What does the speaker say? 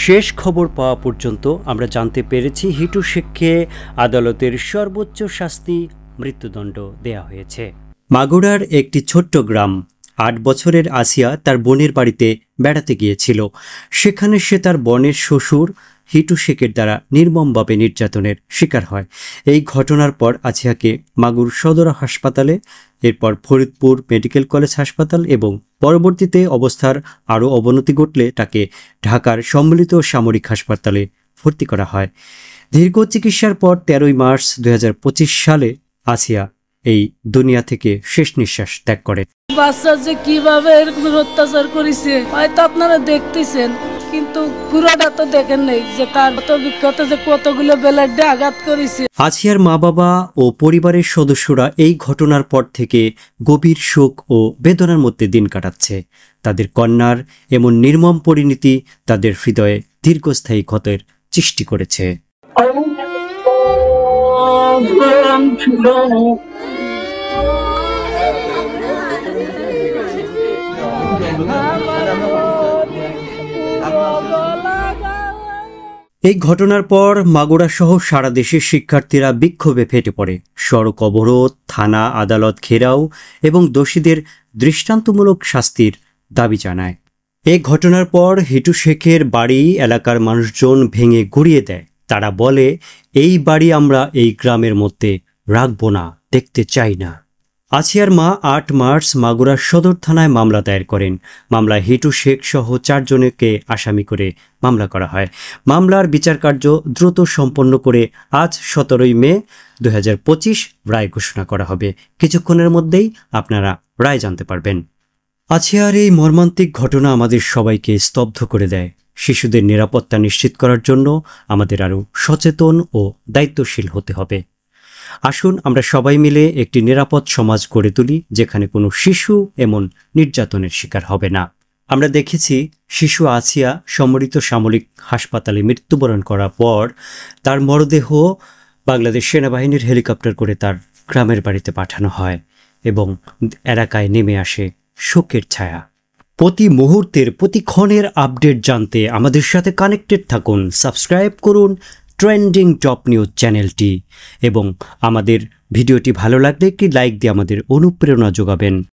শেষ খবর পাওয়া পর্যন্ত আমরা জানতে পেরেছি হিটু শেখকে আদালতের সর্বোচ্চ শাস্তি মৃত্যুদণ্ড দেয়া হয়েছে। মাগুরার একটি ছোট্ট গ্রাম। ৮ বছরের আসিয়া তার বোনের বাড়িতে বেড়াতে গিয়েছিল। সেখানে সে তার বোনের শ্বশুর হিটু শেখের দ্বারা নির্মমভাবে নির্যাতনের শিকার হয়। এই ঘটনার পর আসিয়াকে মাগুর সদর হাসপাতালে, এরপর ফরিদপুর মেডিকেল কলেজ হাসপাতাল এবং পরবর্তীতে অবস্থার আরও অবনতি ঘটলে তাকে ঢাকার সম্মিলিত সামরিক হাসপাতালে ভর্তি করা হয়। দীর্ঘ চিকিৎসার পর 13 মার্চ 2025 সালে আসিয়া এই দুনিয়া থেকে শেষ নিঃশ্বাস ত্যাগ করে। বাচ্চা যে কিভাবে এরকম অত্যাচার করেছে হয়তো আপনারা দেখতেছেন, কিন্তু পুরোটা তো দেখেন নাই যে তার কত বিক্ষত যে কতগুলো ব্লেডে আঘাত করেছে। আসিয়ার মা বাবা ও পরিবারের সদস্যরা এই ঘটনার পর থেকে গভীর শোক ও বেদনার মধ্যে দিন কাটাচ্ছে। তাদের কন্যার এমন নির্মম পরিণতি তাদের হৃদয়ে দীর্ঘস্থায়ী ক্ষতের সৃষ্টি করেছে। এই ঘটনার পর মাগুরা সহ সারা দেশের শিক্ষার্থীরা বিক্ষোভে ফেটে পড়ে। সড়ক অবরোধ, থানা আদালত ঘেরাও এবং দোষীদের দৃষ্টান্তমূলক শাস্তির দাবি জানায়। এই ঘটনার পর হিটু শেখের বাড়ি এলাকার মানুষজন ভেঙে গুড়িয়ে দেয়। তারা বলে, এই বাড়ি আমরা এই গ্রামের মধ্যে রাখব না, দেখতে চাই না। আসিয়ার মা ৮ মার্চ মাগুরা সদর থানায় মামলা দায়ের করেন। মামলায় হিটু শেখ সহ 4 জনকে আসামি করে মামলা করা হয়। মামলার বিচার কার্য দ্রুত সম্পন্ন করে আজ 17 মে 2025 রায় ঘোষণা করা হবে। কিছুক্ষণের মধ্যেই আপনারা রায় জানতে পারবেন। আসিয়ার এই মর্মান্তিক ঘটনা আমাদের সবাইকে স্তব্ধ করে দেয়। শিশুদের নিরাপত্তা নিশ্চিত করার জন্য আমাদের আরও সচেতন ও দায়িত্বশীল হতে হবে। আসুন আমরা সবাই মিলে একটি নিরাপদ সমাজ গড়ে তুলি, যেখানে কোনো শিশু এমন নির্যাতনের শিকার হবে না। আমরা দেখেছি শিশু আসিয়া সম্মিলিত সামরিক হাসপাতালে মৃত্যুবরণ করার পর তার মরদেহ বাংলাদেশ সেনাবাহিনীর হেলিকপ্টার করে তার গ্রামের বাড়িতে পাঠানো হয় এবং এলাকায় নেমে আসে শোকের ছায়া। প্রতি মুহূর্তের প্রতি ক্ষণের আপডেট জানতে আমাদের সাথে কানেক্টেড থাকুন। সাবস্ক্রাইব করুন ট্রেন্ডিং টপ নিউজ চ্যানেলটি এবং আমাদের ভিডিওটি ভালো লাগলে একটি লাইক দিয়ে আমাদের অনুপ্রেরণা যোগাবেন।